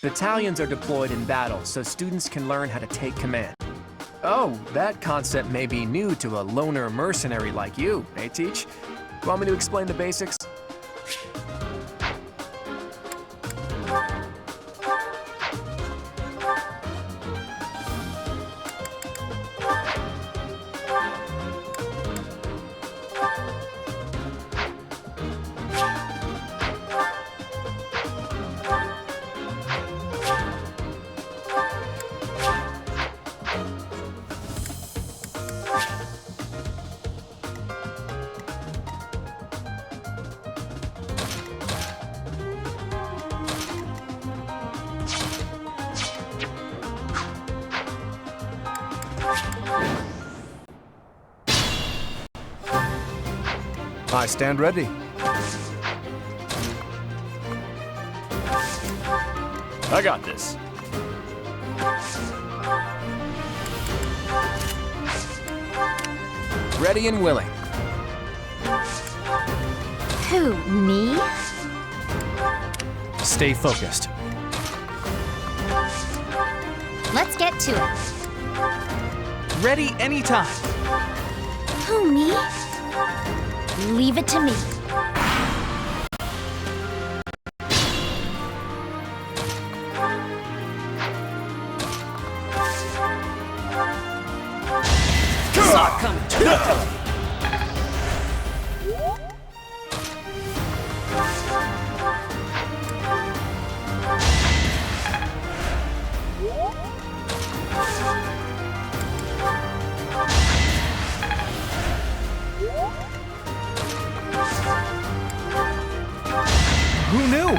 Battalions are deployed in battle so students can learn how to take command. Oh, that concept may be new to a loner mercenary like you, eh, Teach? Want me to explain the basics? I stand ready. I got this. Ready and willing. Who, me? Stay focused. Let's get to it. Ready anytime. Who, me? Leave it to me. Saw it coming. Who knew?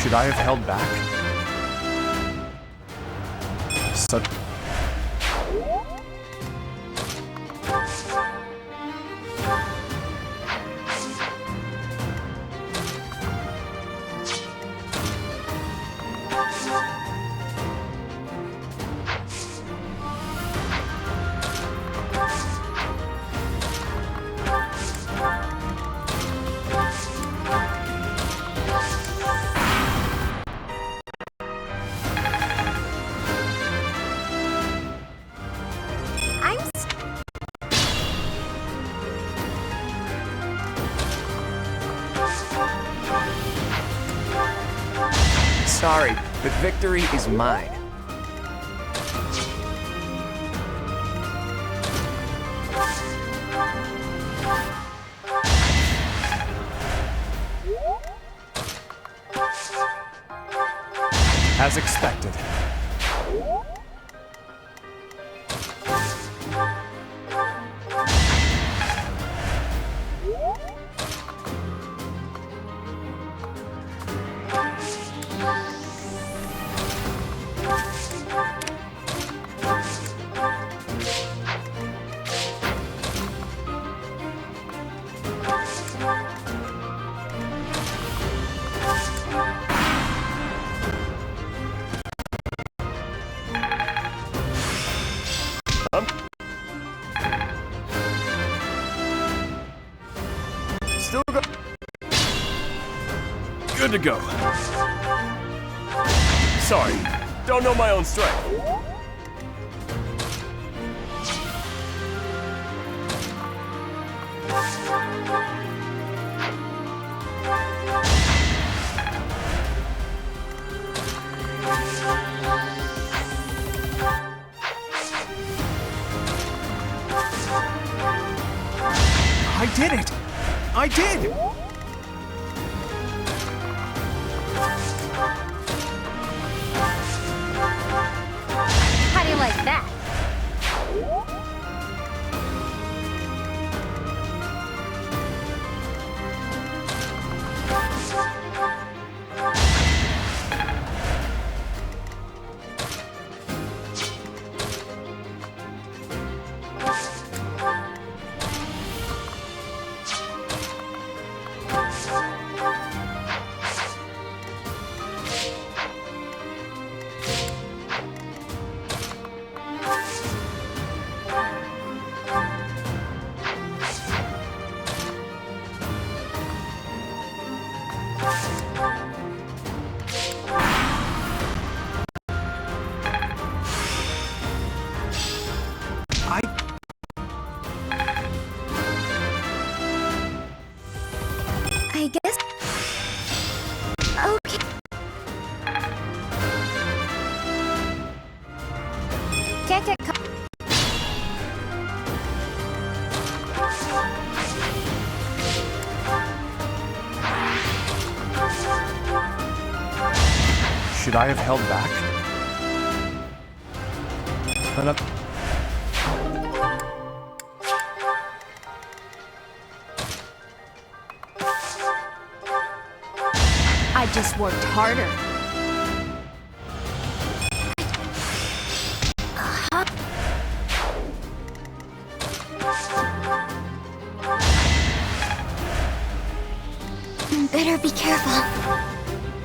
Should I have held back? Sorry, but victory is mine. As expected. Still go. Good to go. Sorry, don't know my own strength. I did! How do you like that? I guess. Okay. Can't get caught. Should I have held back? I just worked harder. Better be careful.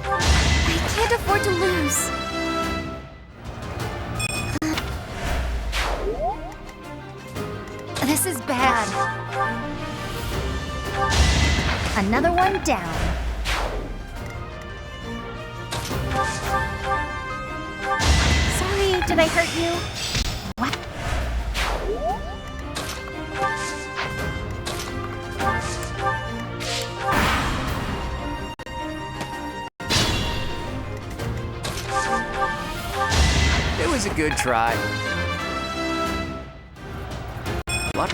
I can't afford to lose. This is bad. Another one down. Sorry, did I hurt you? What? It was a good try. Luck.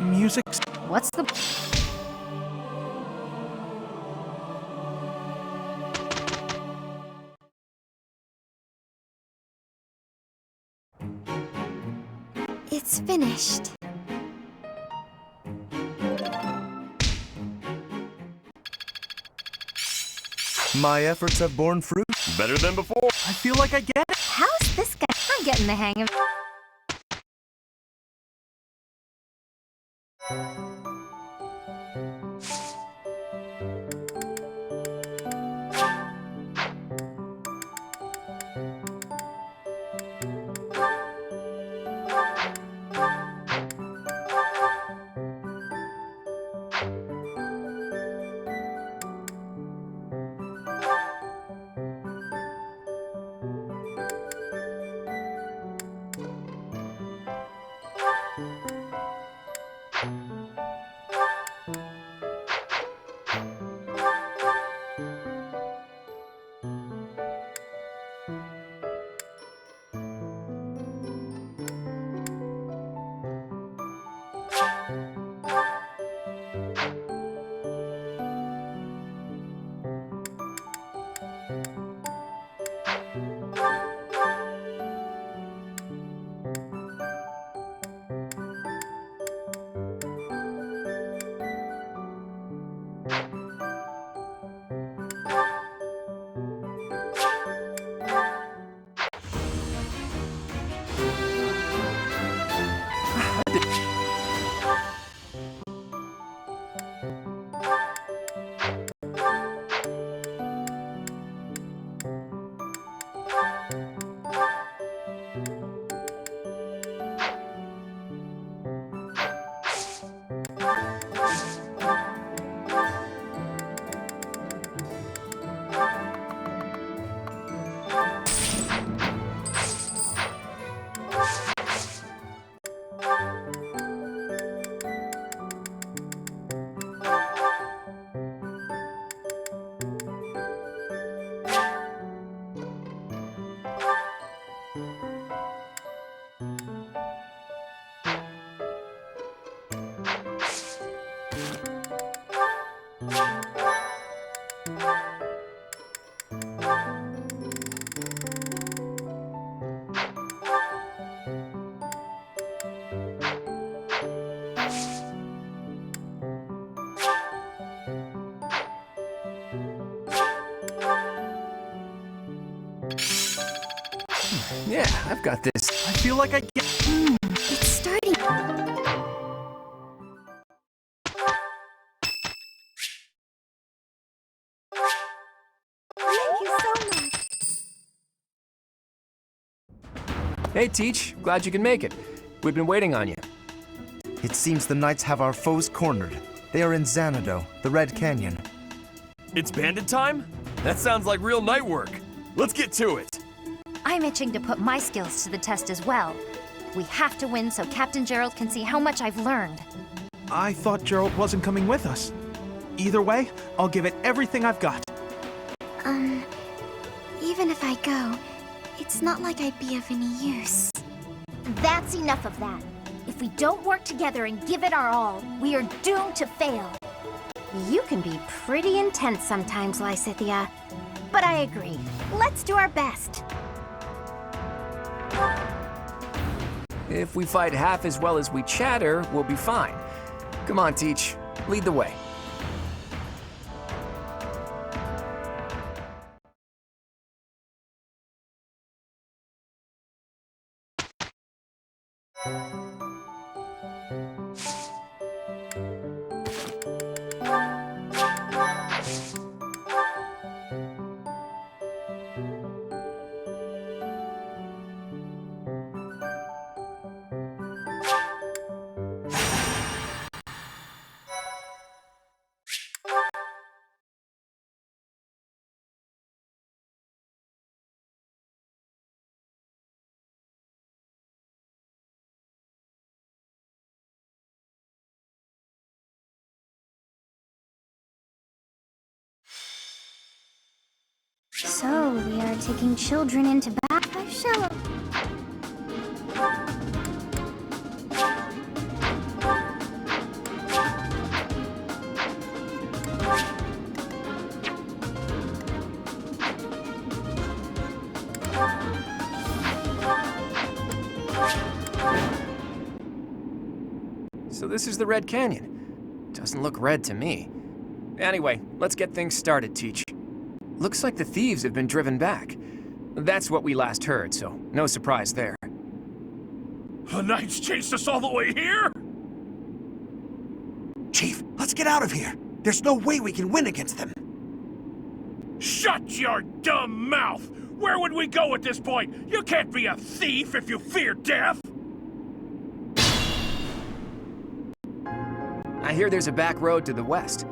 Music's... What's the... It's finished. My efforts have borne fruit. Better than before. I feel like I get it. How's this guy? I'm getting the hang of it. Yeah, I've got this. I feel like I get. It's starting. Thank you so much. Hey, Teach. Glad you can make it. We've been waiting on you. It seems the knights have our foes cornered. They are in Xanadu, the Red Canyon. It's bandit time? That sounds like real night work. Let's get to it. I'm itching to put my skills to the test as well. We have to win so Captain Gerald can see how much I've learned. I thought Gerald wasn't coming with us. Either way, I'll give it everything I've got. Even if I go, it's not like I'd be of any use. That's enough of that. If we don't work together and give it our all, we are doomed to fail. You can be pretty intense sometimes, Lysithia. But I agree. Let's do our best. If we fight half as well as we chatter, we'll be fine. Come on, Teach. Lead the way. So, we are taking children into battle. Shall So this is the Red Canyon. Doesn't look red to me. Anyway, let's get things started, Teach. Looks like the thieves have been driven back. That's what we last heard, so no surprise there. The knights chased us all the way here? Chief, let's get out of here. There's no way we can win against them. Shut your dumb mouth! Where would we go at this point? You can't be a thief if you fear death! I hear there's a back road to the west.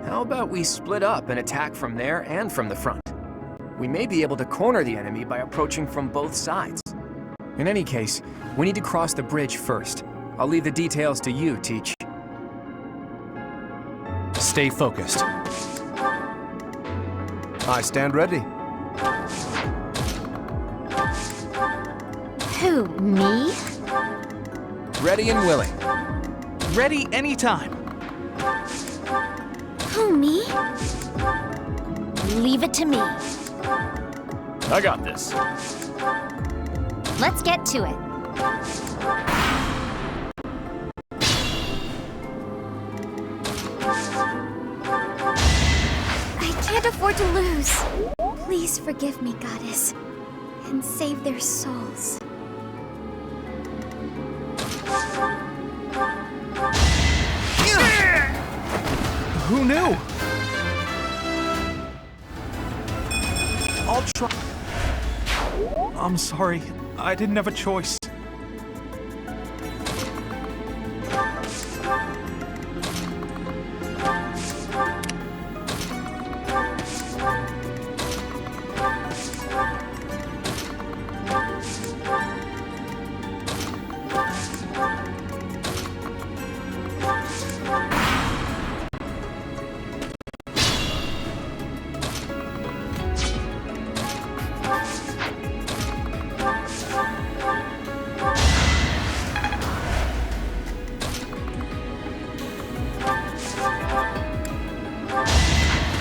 How about we split up and attack from there and from the front? We may be able to corner the enemy by approaching from both sides. In any case, we need to cross the bridge first. I'll leave the details to you, Teach. Stay focused. I stand ready. Who, me? Ready and willing. Ready anytime. Who, me? Leave it to me. I got this. Let's get to it. I can't afford to lose. Please forgive me, Goddess, and save their souls. Who knew? I'll try. I'm sorry. I didn't have a choice.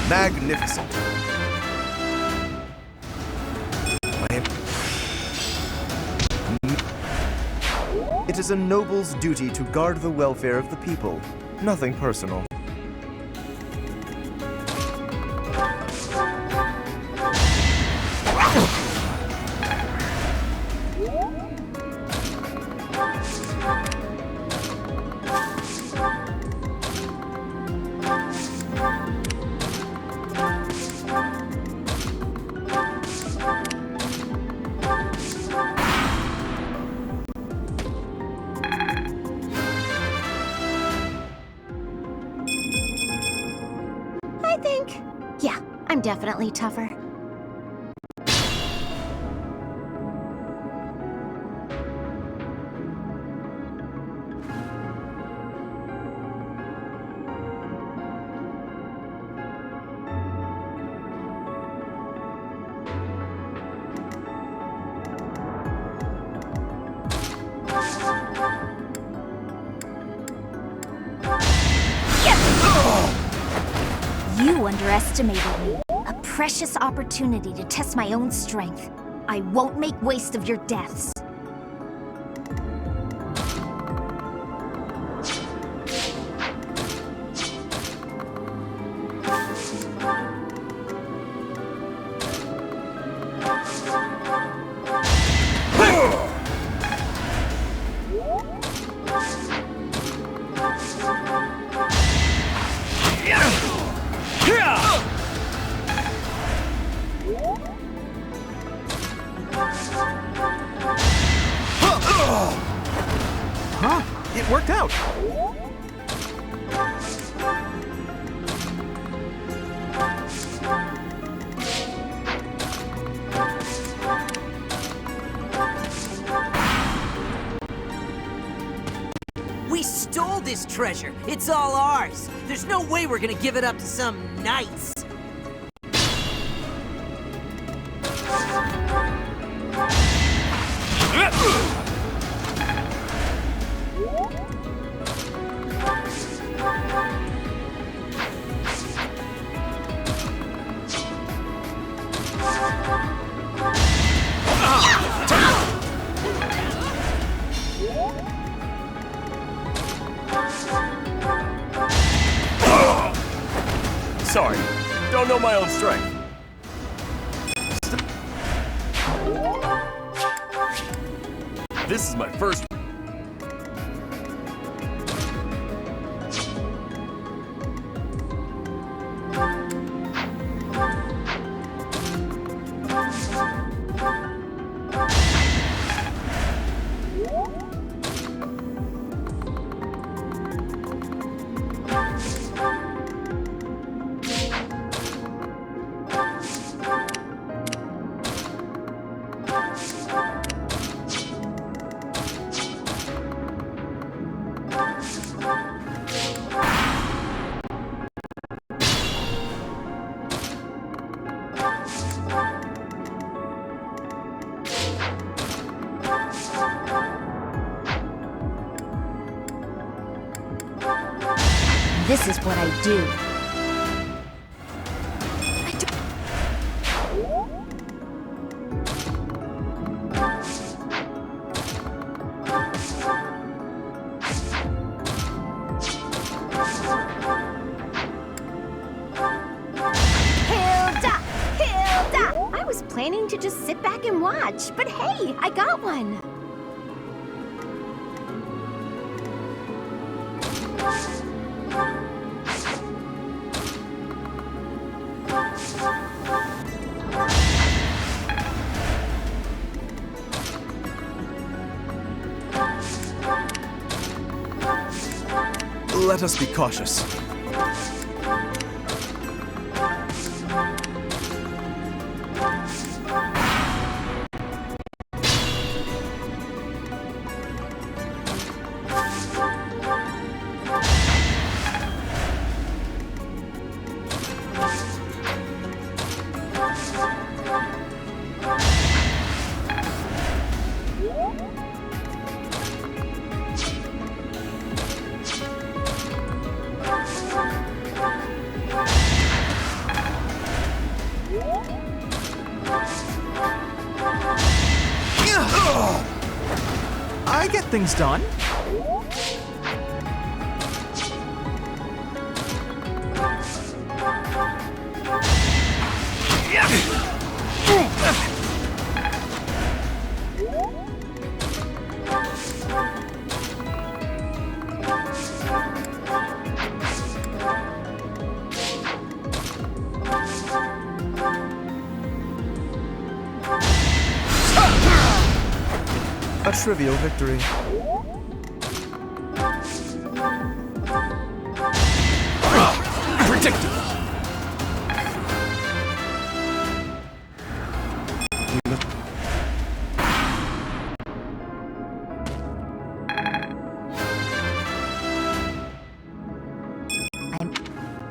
Magnificent. It is a noble's duty to guard the welfare of the people. Nothing personal. Yeah, I'm definitely tougher. You underestimated me. A precious opportunity to test my own strength. I won't make waste of your deaths. Huh? It worked out! We stole this treasure! It's all ours! There's no way we're gonna give it up to some knights! Sorry, don't know my own strength. This is my first. This is what I do. Hilda! Hilda! I was planning to just sit back and watch, but hey, I got one. Let us be cautious. I get things done. A trivial victory. Predictable.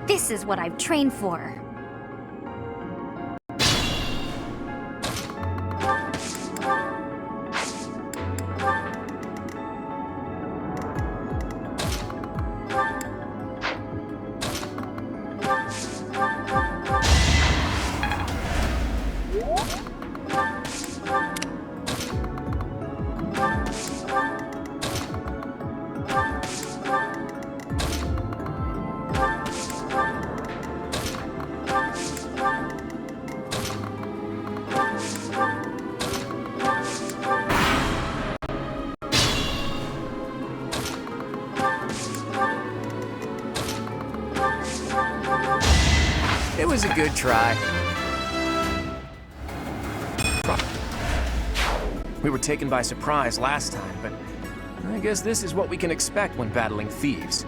This is what I've trained for. It was a good try. We were taken by surprise last time, but I guess this is what we can expect when battling thieves.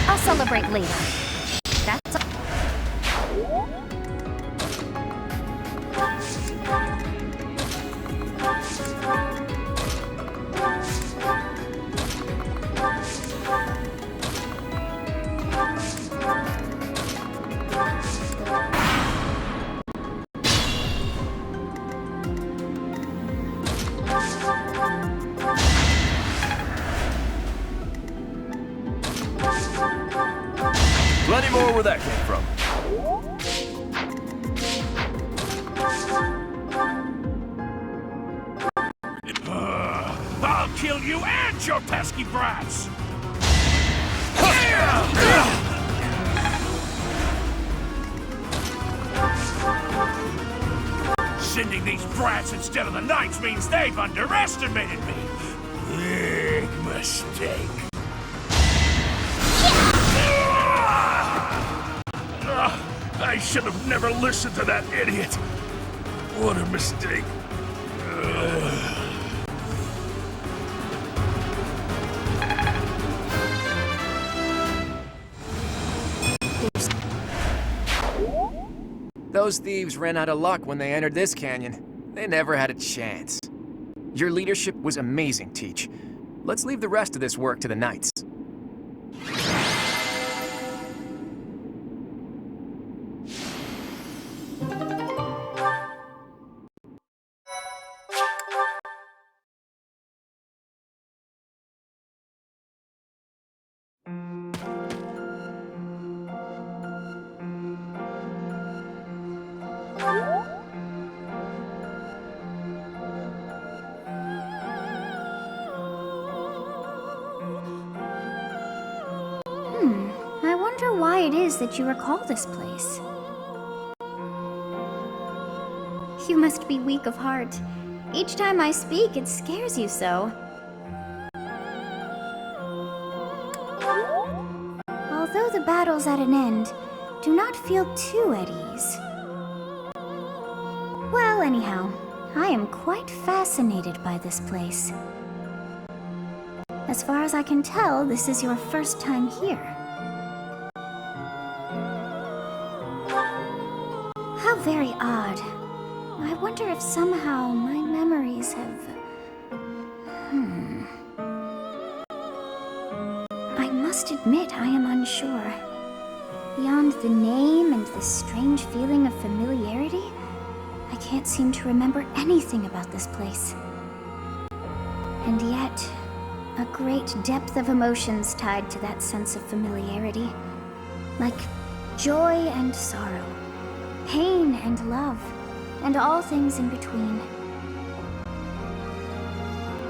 I'll celebrate later. That's all. Plenty more where that came from. I'll kill you and your pesky brats! Sending these brats instead of the knights means they've underestimated me. Big mistake. I should have never listened to that idiot. What a mistake. Those thieves ran out of luck when they entered this canyon. They never had a chance. Your leadership was amazing, Teach. Let's leave the rest of this work to the knights. I wonder why it is that you recall this place. You must be weak of heart. Each time I speak, it scares you so. Although the battle's at an end, do not feel too at ease. Well, anyhow, I am quite fascinated by this place. As far as I can tell, this is your first time here. How very odd. I wonder if somehow my memories have... I must admit I am unsure. Beyond the name and the strange feeling of familiarity, I can't seem to remember anything about this place. And yet, a great depth of emotions tied to that sense of familiarity. Like joy and sorrow, pain and love, and all things in between.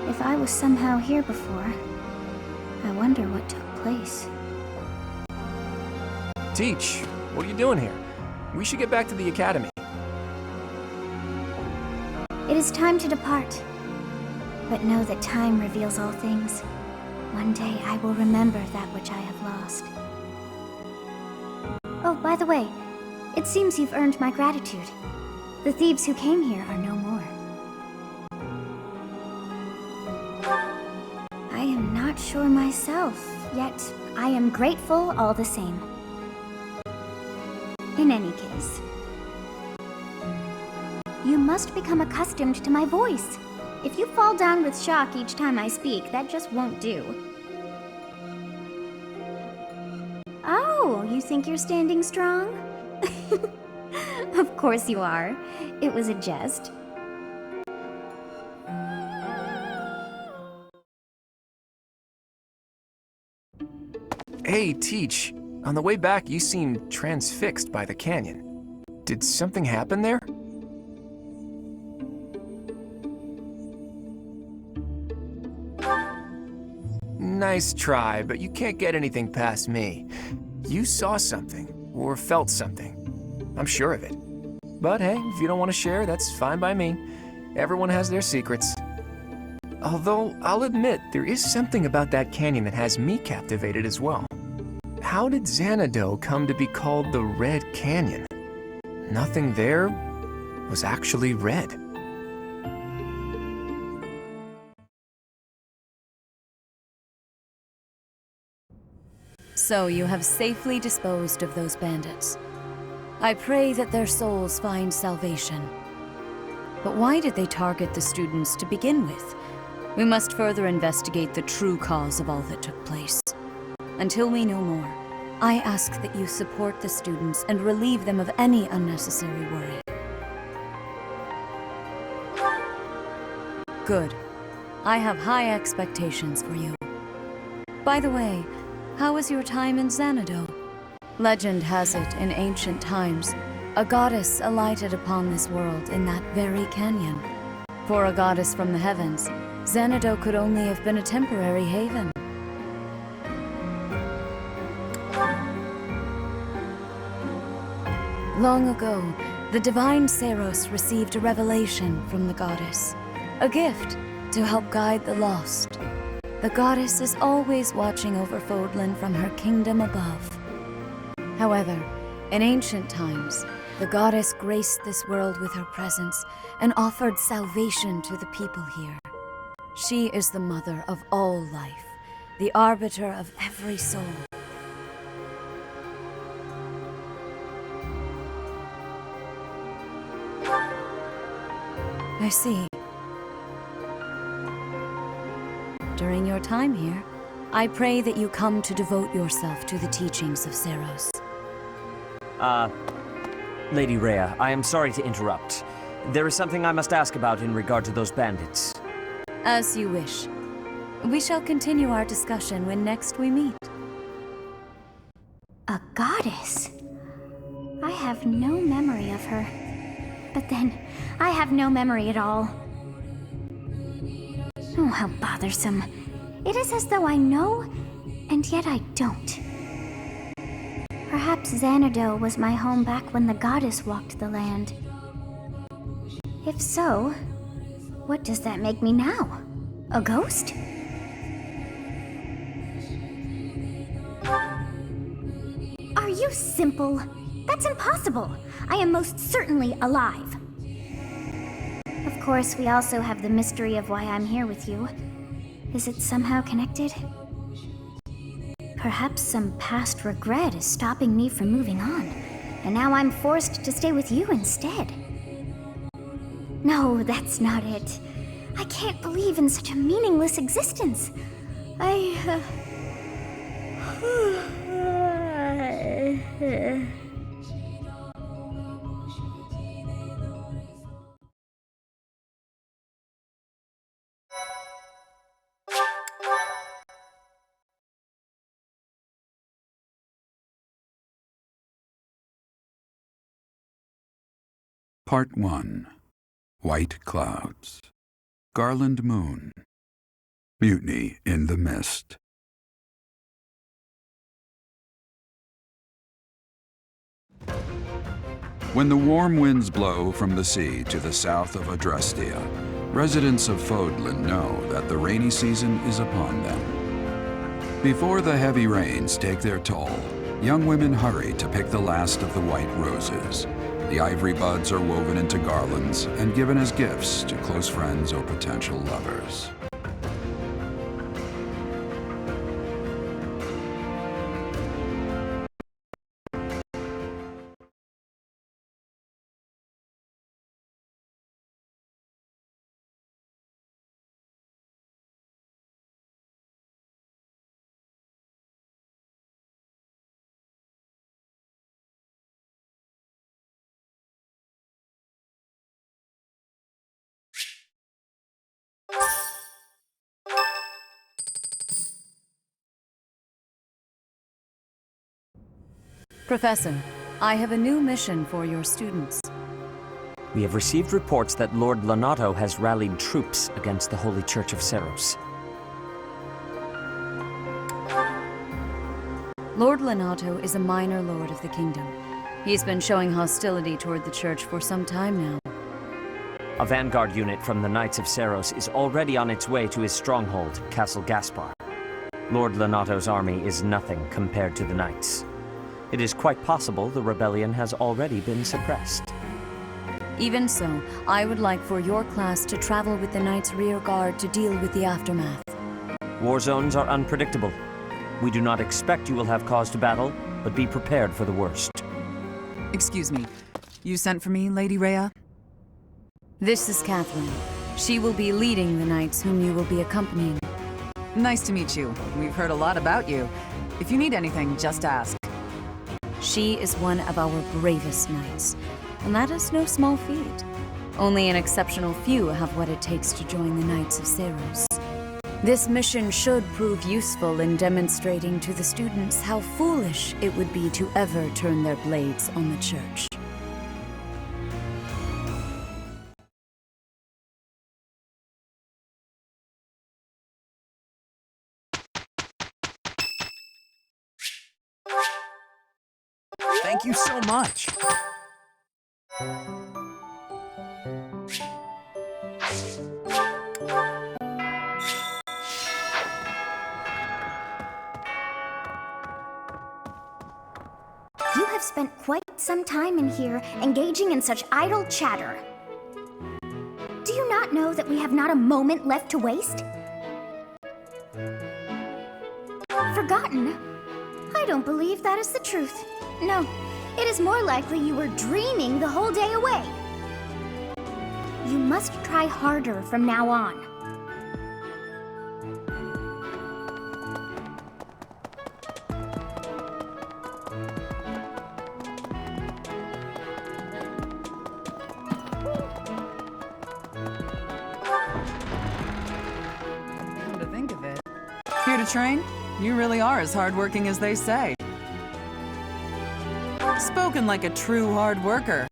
If I was somehow here before, I wonder what took place. Teach, what are you doing here? We should get back to the academy. It is time to depart. But know that time reveals all things. One day I will remember that which I have lost. Oh, by the way, it seems you've earned my gratitude. The thieves who came here are no more. I am not sure myself, yet I am grateful all the same. In any case, you must become accustomed to my voice. If you fall down with shock each time I speak, that just won't do. Oh, you think you're standing strong? Of course you are. It was a jest. Hey, Teach. On the way back, you seemed transfixed by the canyon. Did something happen there? Nice try, but you can't get anything past me. You saw something, or felt something. I'm sure of it. But hey, if you don't want to share, that's fine by me. Everyone has their secrets. Although, I'll admit, there is something about that canyon that has me captivated as well. How did Xanadu come to be called the Red Canyon? Nothing there was actually red. So you have safely disposed of those bandits. I pray that their souls find salvation. But why did they target the students to begin with? We must further investigate the true cause of all that took place. Until we know more, I ask that you support the students and relieve them of any unnecessary worry. Good. I have high expectations for you. By the way, how was your time in Xanadu? Legend has it, in ancient times, a goddess alighted upon this world in that very canyon. For a goddess from the heavens, Xanadu could only have been a temporary haven. Long ago, the divine Seros received a revelation from the goddess, a gift to help guide the lost. The goddess is always watching over Fodlan from her kingdom above. However, in ancient times, the goddess graced this world with her presence and offered salvation to the people here. She is the mother of all life, the arbiter of every soul. I see. During your time here, I pray that you come to devote yourself to the teachings of Seros. Lady Rhea, I am sorry to interrupt. There is something I must ask about in regard to those bandits. As you wish. We shall continue our discussion when next we meet. A goddess? I have no memory of her. But then, I have no memory at all. Oh, how bothersome. It is as though I know, and yet I don't. Perhaps Xanadu was my home back when the goddess walked the land. If so, what does that make me now? A ghost? Are you simple? That's impossible. I am most certainly alive. Of course, we also have the mystery of why I'm here with you. Is it somehow connected? Perhaps some past regret is stopping me from moving on, and now I'm forced to stay with you instead. No, that's not it. I can't believe in such a meaningless existence. Part 1. White Clouds. Garland Moon. Mutiny in the Mist. When the warm winds blow from the sea to the south of Adrestia, residents of Fodlan know that the rainy season is upon them. Before the heavy rains take their toll, young women hurry to pick the last of the white roses. The ivory buds are woven into garlands and given as gifts to close friends or potential lovers. Professor, I have a new mission for your students. We have received reports that Lord Lonato has rallied troops against the Holy Church of Seros. Lord Lonato is a minor lord of the kingdom. He's been showing hostility toward the church for some time now. A vanguard unit from the Knights of Seros is already on its way to his stronghold, Castle Gaspar. Lord Lonato's army is nothing compared to the Knights. It is quite possible the rebellion has already been suppressed. Even so, I would like for your class to travel with the Knights' rear guard to deal with the aftermath. War zones are unpredictable. We do not expect you will have cause to battle, but be prepared for the worst. Excuse me. You sent for me, Lady Rhea? This is Catherine. She will be leading the Knights whom you will be accompanying. Nice to meet you. We've heard a lot about you. If you need anything, just ask. She is one of our bravest knights, and that is no small feat. Only an exceptional few have what it takes to join the Knights of Seros. This mission should prove useful in demonstrating to the students how foolish it would be to ever turn their blades on the church. Thank you so much. You have spent quite some time in here, engaging in such idle chatter. Do you not know that we have not a moment left to waste? Forgotten? I don't believe that is the truth. No, it is more likely you were dreaming the whole day away. You must try harder from now on. Come to think of it. Here to train? You really are as hardworking as they say. Spoken like a true hard worker.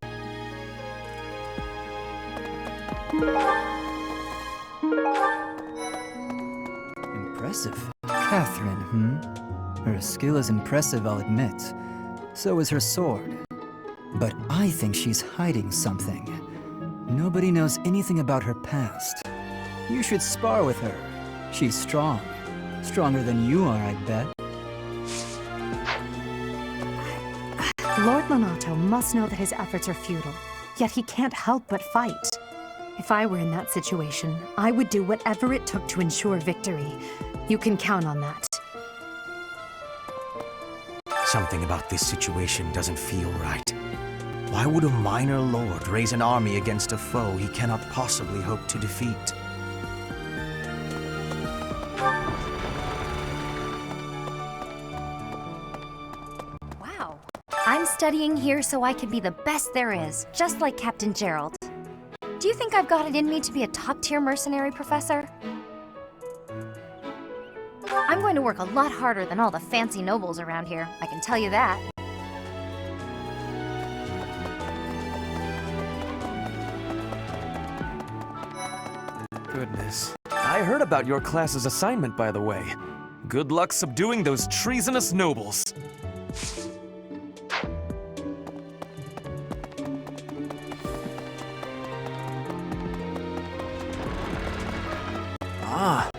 Impressive. Catherine, Her skill is impressive, I'll admit. So is her sword. But I think she's hiding something. Nobody knows anything about her past. You should spar with her. She's strong. Stronger than you are, I bet. Lord Lonato must know that his efforts are futile, yet he can't help but fight. If I were in that situation, I would do whatever it took to ensure victory. You can count on that. Something about this situation doesn't feel right. Why would a minor lord raise an army against a foe he cannot possibly hope to defeat? Wow. I'm studying here so I can be the best there is, just like Captain Gerald. Do you think I've got it in me to be a top-tier mercenary, Professor? I'm going to work a lot harder than all the fancy nobles around here, I can tell you that. I heard about your class's assignment, by the way. Good luck subduing those treasonous nobles. Ah.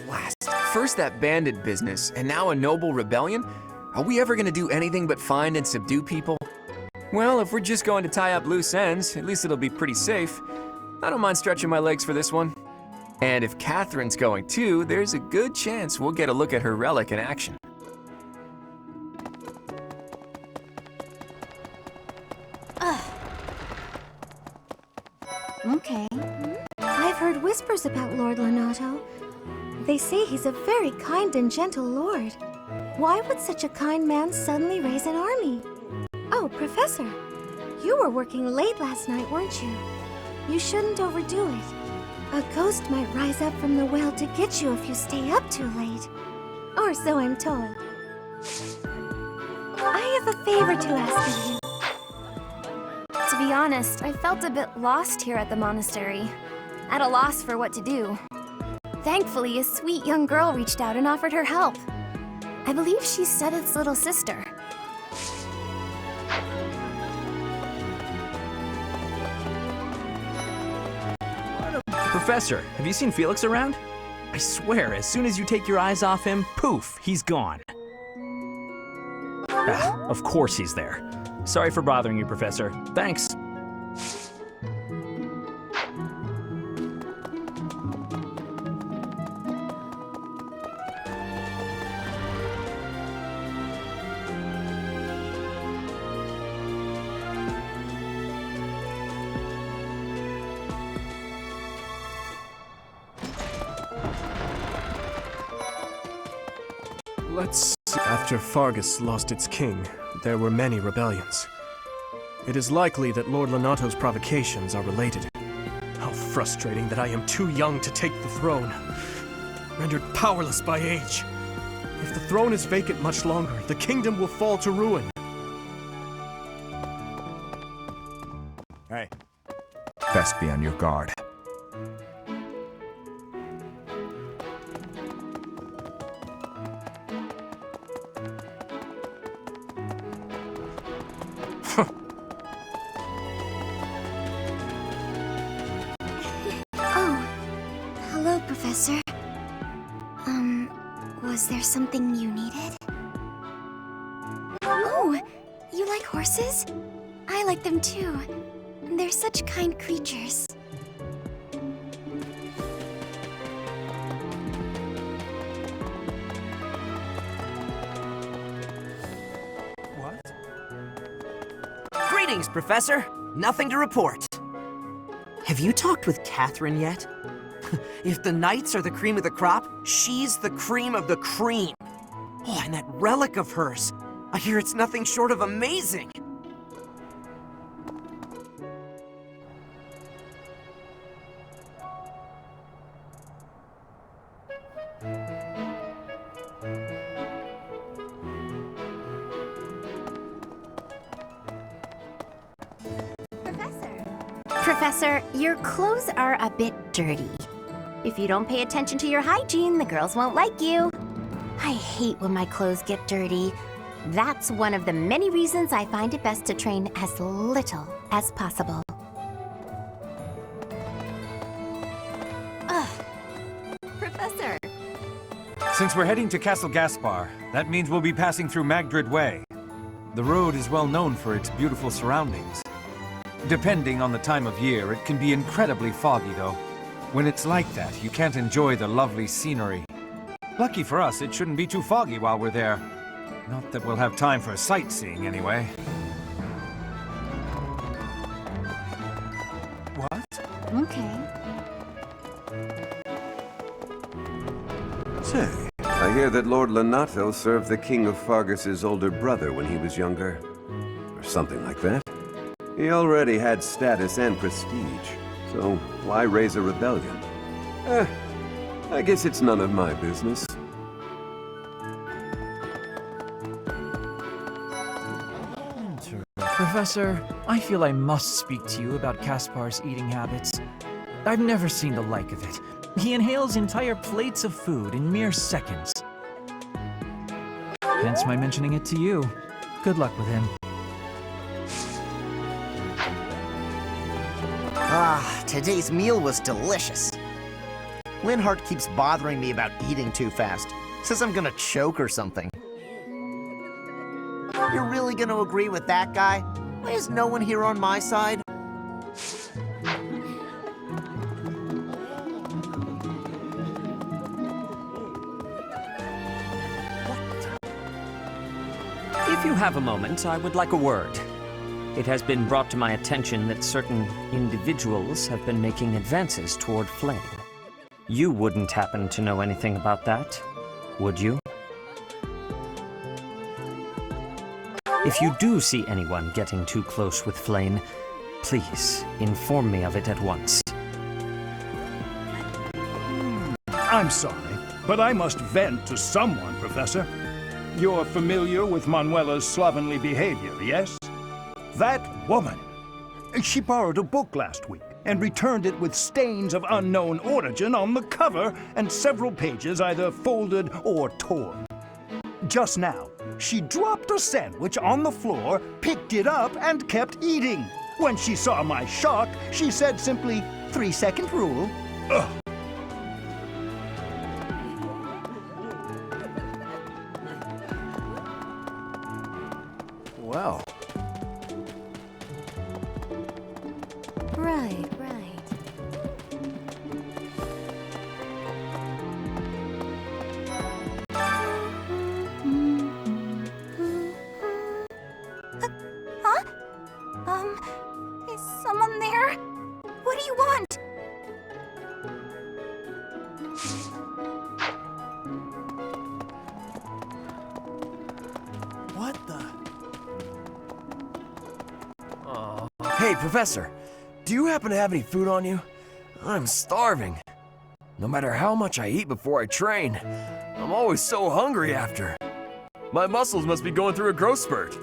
Blast. First that bandit business, and now a noble rebellion? Are we ever gonna do anything but find and subdue people? Well, if we're just going to tie up loose ends, at least it'll be pretty safe. I don't mind stretching my legs for this one. And if Catherine's going too, there's a good chance we'll get a look at her relic in action. Okay. I've heard whispers about Lord Lonato. They say he's a very kind and gentle lord. Why would such a kind man suddenly raise an army? Oh, Professor, you were working late last night, weren't you? You shouldn't overdo it. A ghost might rise up from the well to get you if you stay up too late. Or so I'm told. I have a favor to ask of you. To be honest, I felt a bit lost here at the monastery. At a loss for what to do. Thankfully, a sweet young girl reached out and offered her help. I believe she's Sedith's little sister. Professor, have you seen Felix around? I swear, as soon as you take your eyes off him, poof, he's gone. Ah, of course he's there. Sorry for bothering you, Professor. Thanks. Let's see. After Fargus lost its king, there were many rebellions. It is likely that Lord Lonato's provocations are related. How frustrating that I am too young to take the throne, rendered powerless by age. If the throne is vacant much longer, the kingdom will fall to ruin. Hey. Best be on your guard. Hello, Professor. Was there something you needed? Oh, you like horses? I like them too. They're such kind creatures. What? Greetings, Professor. Nothing to report. Have you talked with Catherine yet? If the knights are the cream of the crop, she's the cream of the cream. Oh, and that relic of hers. I hear it's nothing short of amazing. Professor, your clothes are a bit dirty. If you don't pay attention to your hygiene, the girls won't like you. I hate when my clothes get dirty. That's one of the many reasons I find it best to train as little as possible. Professor! Since we're heading to Castle Gaspar, that means we'll be passing through Magdred Way. The road is well known for its beautiful surroundings. Depending on the time of year, it can be incredibly foggy, though. When it's like that, you can't enjoy the lovely scenery. Lucky for us, it shouldn't be too foggy while we're there. Not that we'll have time for sightseeing, anyway. What? Okay. Say, I hear that Lord Lonato served the King of Fargus's older brother when he was younger. Or something like that. He already had status and prestige, so why raise a rebellion? I guess it's none of my business. Professor, I feel I must speak to you about Caspar's eating habits. I've never seen the like of it. He inhales entire plates of food in mere seconds. Hence my mentioning it to you. Good luck with him. Ah, today's meal was delicious. Linhart keeps bothering me about eating too fast. Says I'm gonna choke or something. You're really gonna agree with that guy? Why is no one here on my side? If you have a moment, I would like a word. It has been brought to my attention that certain individuals have been making advances toward Flame. You wouldn't happen to know anything about that, would you? If you do see anyone getting too close with Flame, please inform me of it at once. I'm sorry, but I must vent to someone, Professor. You're familiar with Manuela's slovenly behavior, yes? That woman! She borrowed a book last week and returned it with stains of unknown origin on the cover and several pages either folded or torn. Just now, she dropped a sandwich on the floor, picked it up, and kept eating. When she saw my shock, she said simply, 3-second rule. Ugh. Well. Right. Is someone there? What do you want? What the? Hey, Professor, do you happen to have any food on you? I'm starving. No matter how much I eat before I train, I'm always so hungry after. My muscles must be going through a growth spurt.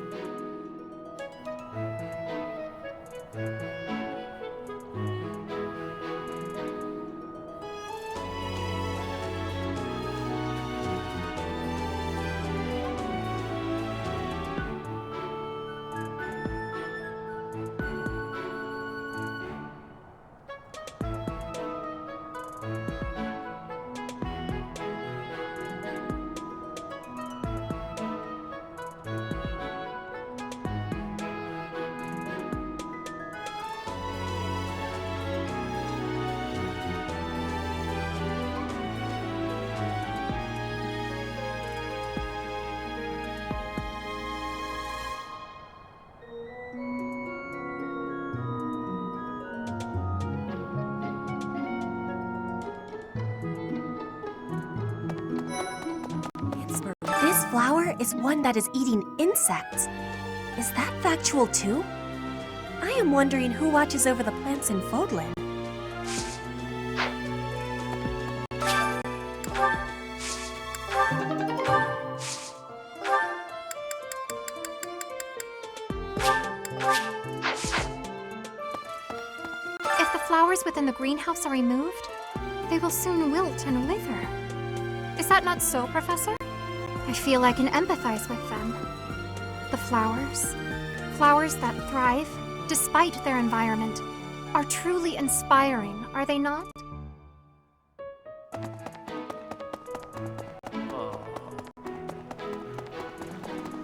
This flower is one that is eating insects. Is that factual too? I am wondering who watches over the plants in Fodlan. If the flowers within the greenhouse are removed, they will soon wilt and wither. Is that not so, Professor? I feel I can empathize with them. The flowers that thrive, despite their environment, are truly inspiring, are they not?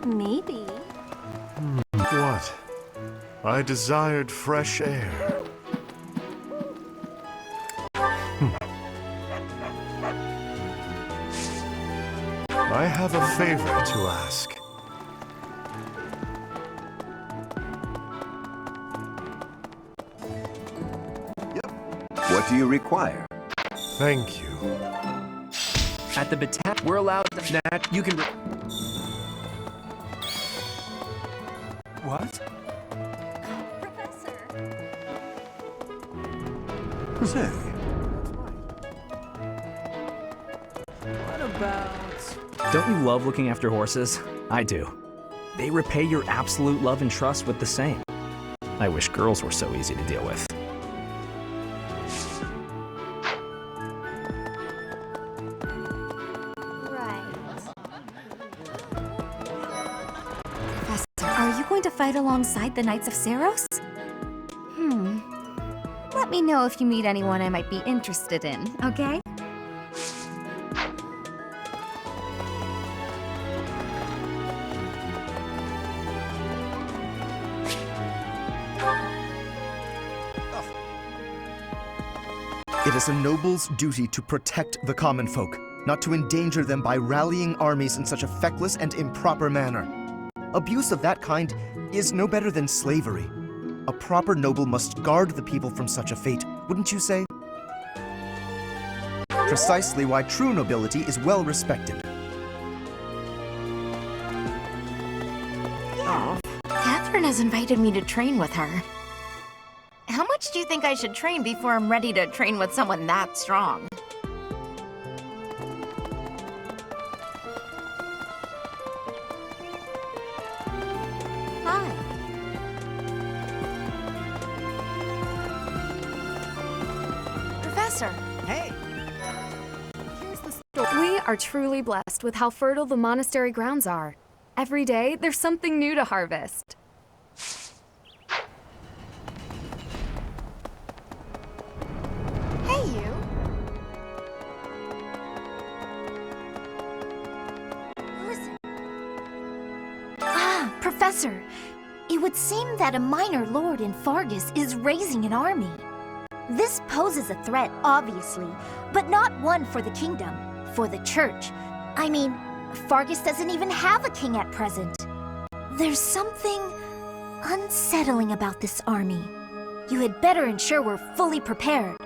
Maybe. What? I desired fresh air. I have a favor to ask. What do you require? Thank you. At the batat, we're allowed to snatch. You can. What? Say. What about... Don't you love looking after horses? I do. They repay your absolute love and trust with the same. I wish girls were so easy to deal with. going to fight alongside the Knights of Saros? Let me know if you meet anyone I might be interested in, okay? It is a noble's duty to protect the common folk, not to endanger them by rallying armies in such a feckless and improper manner. Abuse of that kind is no better than slavery. A proper noble must guard the people from such a fate, wouldn't you say? Precisely why true nobility is well respected. Catherine has invited me to train with her. How much do you think I should train before I'm ready to train with someone that strong? Hi. Professor. Hey. We are truly blessed with how fertile the monastery grounds are. Every day, there's something new to harvest. Hey, you. Listen. Ah, Professor. It would seem that a minor lord in Fargus is raising an army. This poses a threat, obviously, but not one for the kingdom, for the church. I mean, Fargus doesn't even have a king at present. There's something unsettling about this army. You had better ensure we're fully prepared.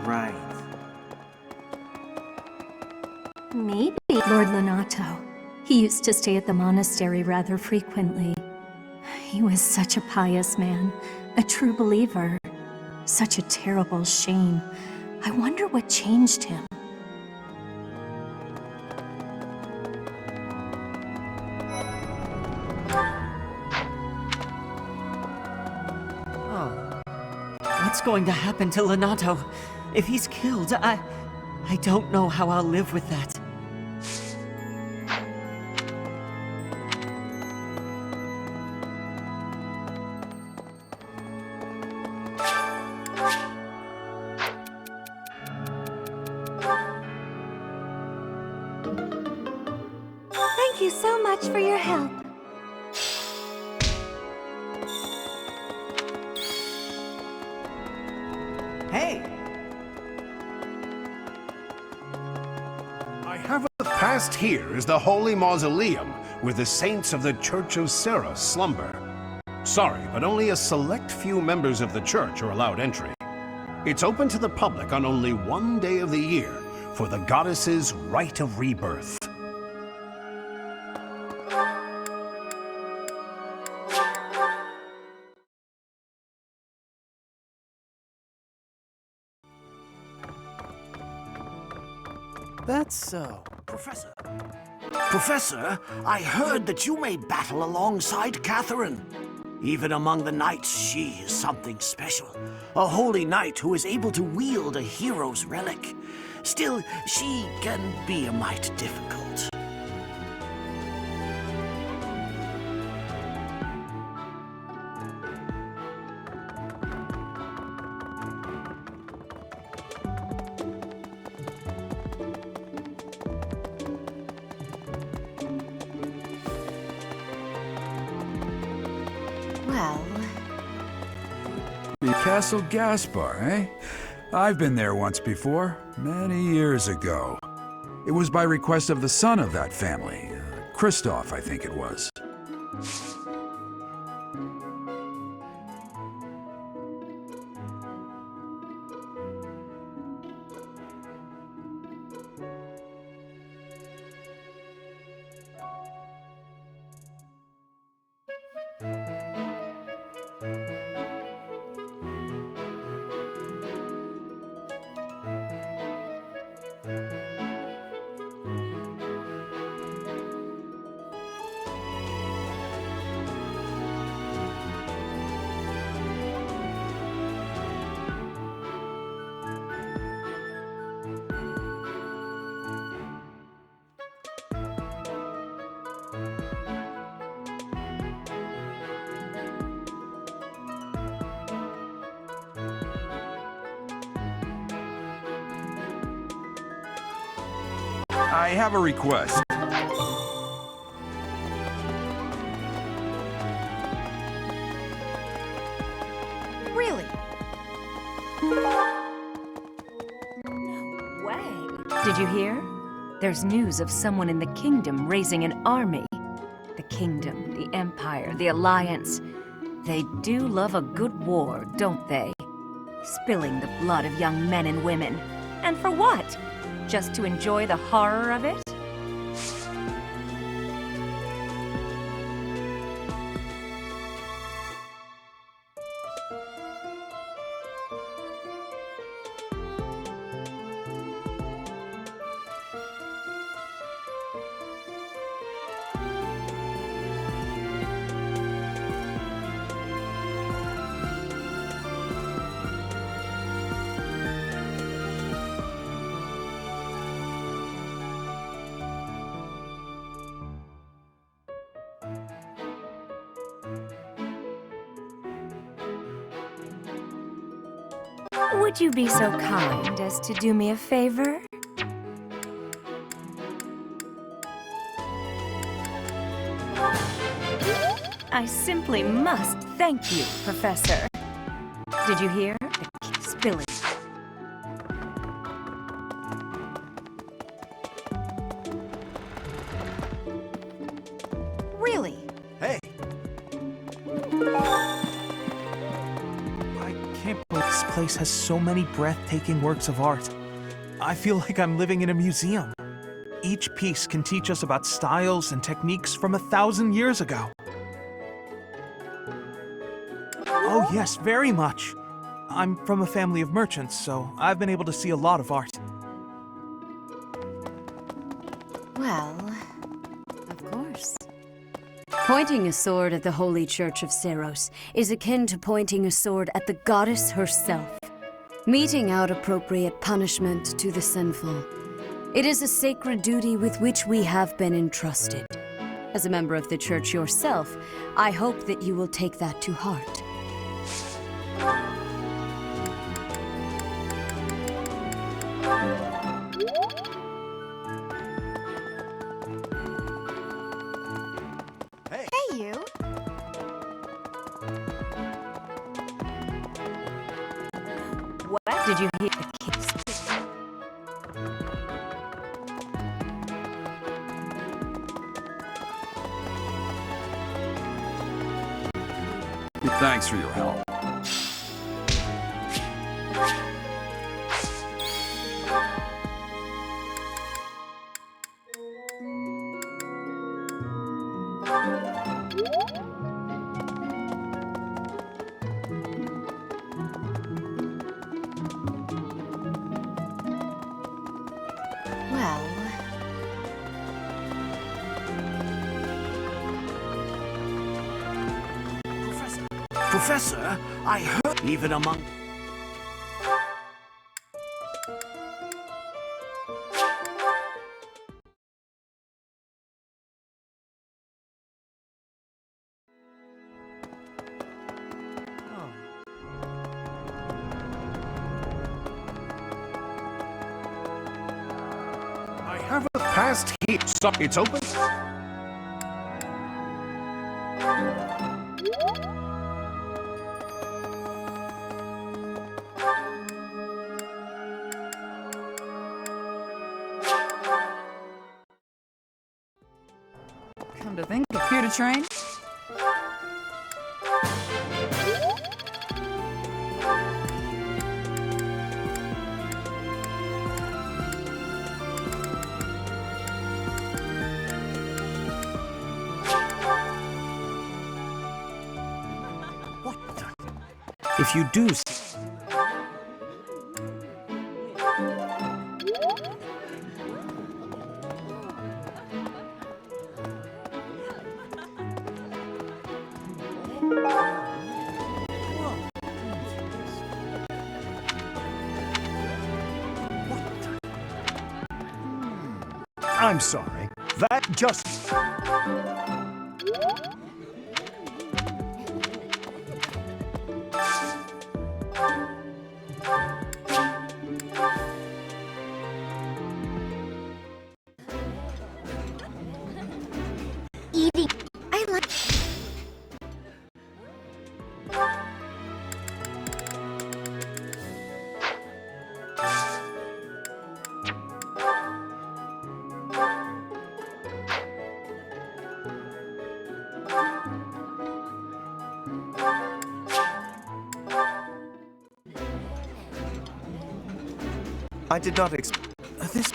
Right. Maybe Lord Lonato. He used to stay at the monastery rather frequently. He was such a pious man, a true believer. Such a terrible shame. I wonder what changed him. Oh. What's going to happen to Lonato? If he's killed, I don't know how I'll live with that. Thank you so much for your help. Hey! I have past here is the holy mausoleum where the saints of the Church of Saros slumber. Sorry, but only a select few members of the church are allowed entry. It's open to the public on only one day of the year for the goddess's rite of rebirth. That's so. Professor. Professor, I heard that you may battle alongside Catherine. Even among the knights, she is something special. A holy knight who is able to wield a hero's relic. Still, she can be a mite difficult. Well... Castle Gaspar, eh? I've been there once before, many years ago. It was by request of the son of that family, Christoph, I think it was. I have a request. Really? No way. Did you hear? There's news of someone in the kingdom raising an army. The kingdom, the empire, the alliance. They do love a good war, don't they? Spilling the blood of young men and women. And for what? Just to enjoy the horror of it? Would you be so kind as to do me a favor? I simply must thank you, Professor. Did you hear? The spilling. Really? Hey! I can't believe this place has so many breathtaking works of art. I feel like I'm living in a museum. Each piece can teach us about styles and techniques from 1,000 years ago. Oh yes, very much. I'm from a family of merchants, so I've been able to see a lot of art. Well, of course. Pointing a sword at the Holy Church of Ceros is akin to pointing a sword at the goddess herself, meting out appropriate punishment to the sinful. It is a sacred duty with which we have been entrusted. As a member of the church yourself, I hope that you will take that to heart. Hey, you! What did you hear? The kiss. Thanks for your help. Well, Professor, I heard even among... I have a past here. So it's open. Come to think of here to train? If you do... I'm sorry. That just... I did not expect this.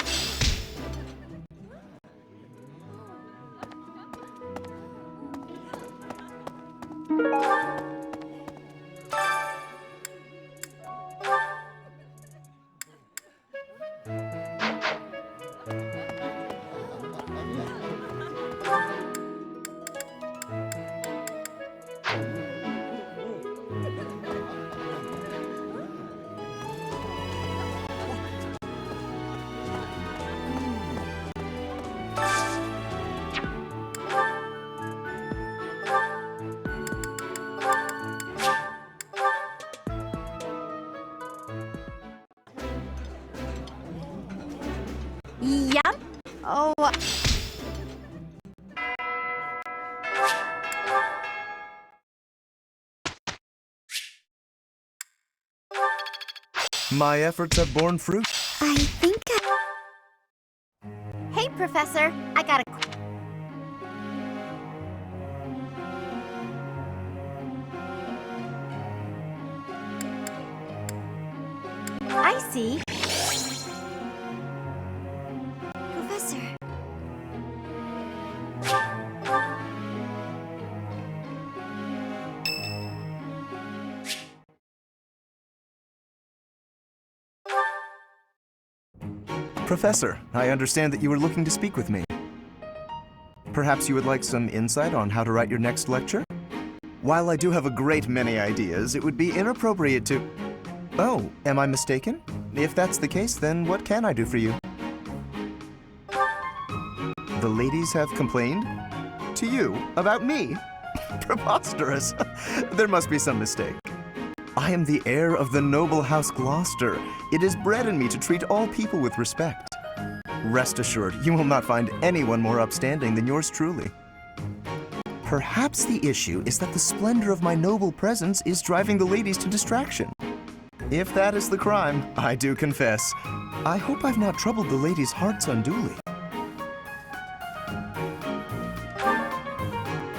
Yup. Oh. My efforts have borne fruit. I think Hey, Professor. I got a... I see. Professor. Professor, I understand that you were looking to speak with me. Perhaps you would like some insight on how to write your next lecture? While I do have a great many ideas, it would be inappropriate to... Oh, am I mistaken? If that's the case, then what can I do for you? The ladies have complained? To you? About me? Preposterous. There must be some mistake. I am the heir of the noble House Gloucester. It is bred in me to treat all people with respect. Rest assured, you will not find anyone more upstanding than yours truly. Perhaps the issue is that the splendor of my noble presence is driving the ladies to distraction. If that is the crime, I do confess. I hope I've not troubled the ladies' hearts unduly.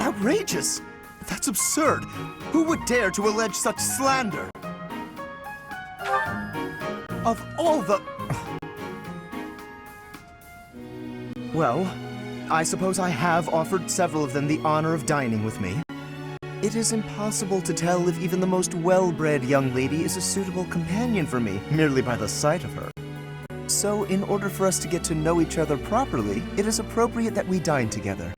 Outrageous! That's absurd! Who would dare to allege such slander? Of all the... Well, I suppose I have offered several of them the honor of dining with me. It is impossible to tell if even the most well-bred young lady is a suitable companion for me, merely by the sight of her. So, in order for us to get to know each other properly, it is appropriate that we dine together.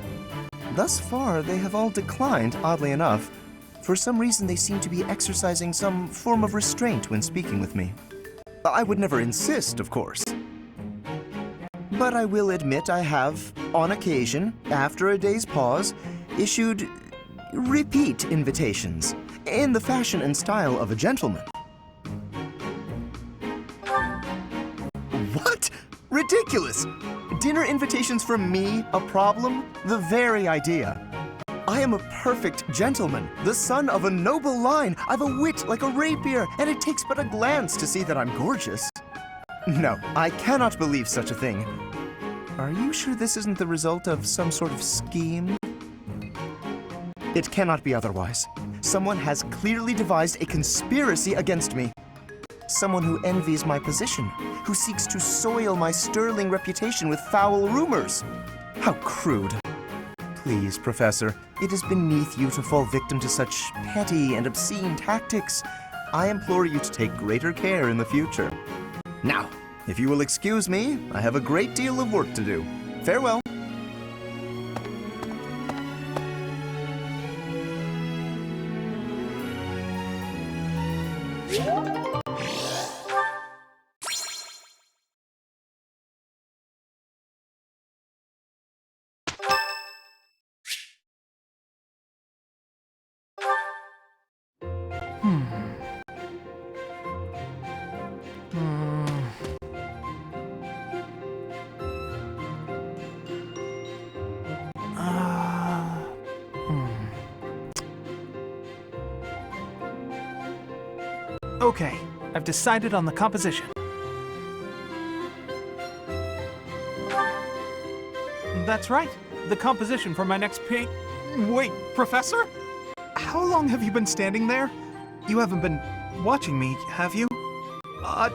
Thus far, they have all declined, oddly enough. For some reason, they seem to be exercising some form of restraint when speaking with me. I would never insist, of course. But I will admit I have, on occasion, after a day's pause, issued repeat invitations, in the fashion and style of a gentleman. What? Ridiculous! Dinner invitations from me a problem? The very idea. I am a perfect gentleman, the son of a noble line. I've a wit like a rapier, and it takes but a glance to see that I'm gorgeous. No, I cannot believe such a thing. Are you sure this isn't the result of some sort of scheme? It cannot be otherwise. Someone has clearly devised a conspiracy against me. Someone who envies my position, who seeks to soil my sterling reputation with foul rumors. How crude. Please, Professor, it is beneath you to fall victim to such petty and obscene tactics. I implore you to take greater care in the future. Now, if you will excuse me, I have a great deal of work to do. Farewell. Okay, I've decided on the composition. That's right, the composition for my next paint. Wait, Professor? How long have you been standing there? You haven't been watching me, have you?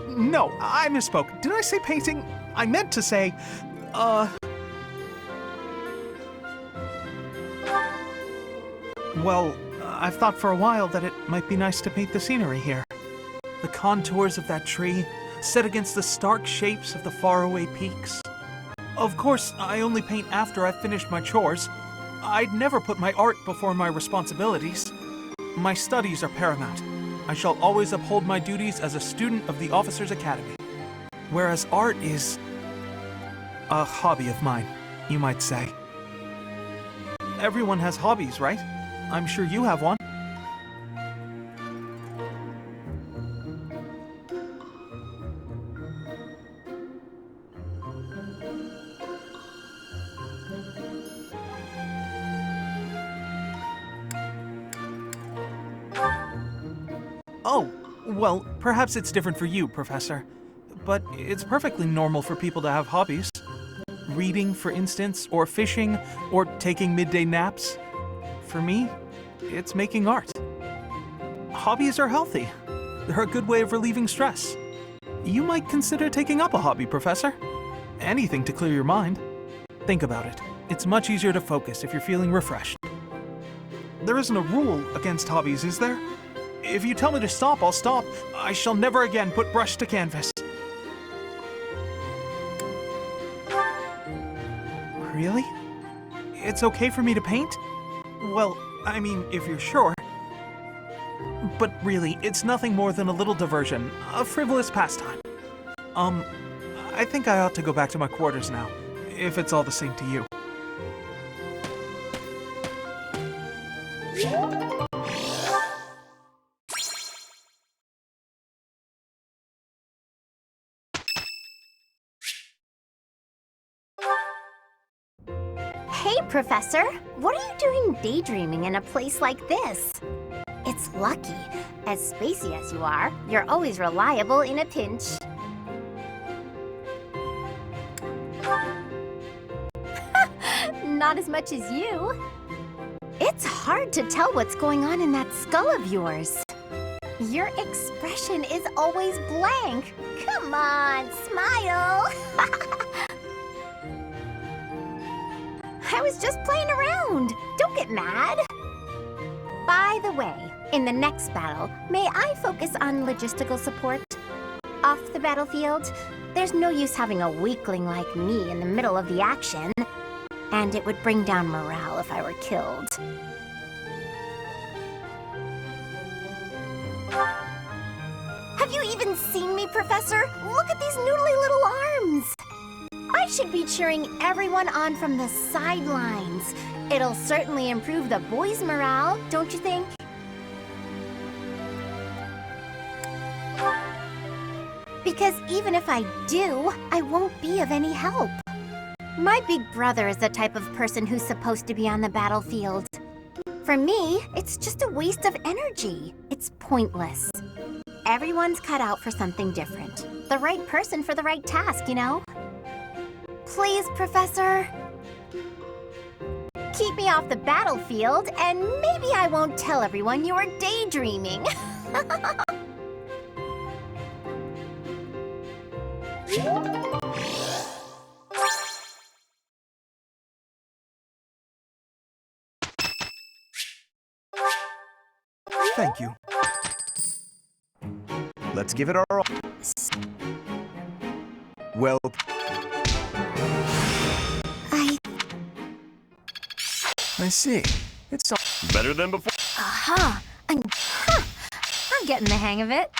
No, I misspoke. Did I say painting? I meant to say, Well, I've thought for a while that it might be nice to paint the scenery here. The contours of that tree, set against the stark shapes of the faraway peaks. Of course, I only paint after I've finished my chores. I'd never put my art before my responsibilities. My studies are paramount. I shall always uphold my duties as a student of the Officers' Academy. Whereas art is a hobby of mine, you might say. Everyone has hobbies, right? I'm sure you have one. Oh, well, perhaps it's different for you, Professor. But it's perfectly normal for people to have hobbies. Reading, for instance, or fishing, or taking midday naps. For me, it's making art. Hobbies are healthy. They're a good way of relieving stress. You might consider taking up a hobby, Professor. Anything to clear your mind. Think about it. It's much easier to focus if you're feeling refreshed. There isn't a rule against hobbies, is there? If you tell me to stop, I'll stop. I shall never again put brush to canvas. Really? It's okay for me to paint? Well, I mean, if you're sure. But really, it's nothing more than a little diversion, a frivolous pastime. I think I ought to go back to my quarters now, if it's all the same to you. Hey, Professor! What are you doing daydreaming in a place like this? It's lucky. As spacey as you are, you're always reliable in a pinch. Not as much as you. It's hard to tell what's going on in that skull of yours. Your expression is always blank. Come on, smile! I was just playing around. Don't get mad. By the way, in the next battle, may I focus on logistical support? Off the battlefield, there's no use having a weakling like me in the middle of the action. And it would bring down morale if I were killed. Have you even seen me, Professor? Look at these noodly little arms! I should be cheering everyone on from the sidelines. It'll certainly improve the boys' morale, don't you think? Because even if I do, I won't be of any help. My big brother is the type of person who's supposed to be on the battlefield. For me, it's just a waste of energy. It's pointless. Everyone's cut out for something different. The right person for the right task, you know? Please, Professor. Keep me off the battlefield, and maybe I won't tell everyone you were daydreaming. Thank you. Let's give it our all. Well... I see. It's all better than before. Aha! I'm getting the hang of it.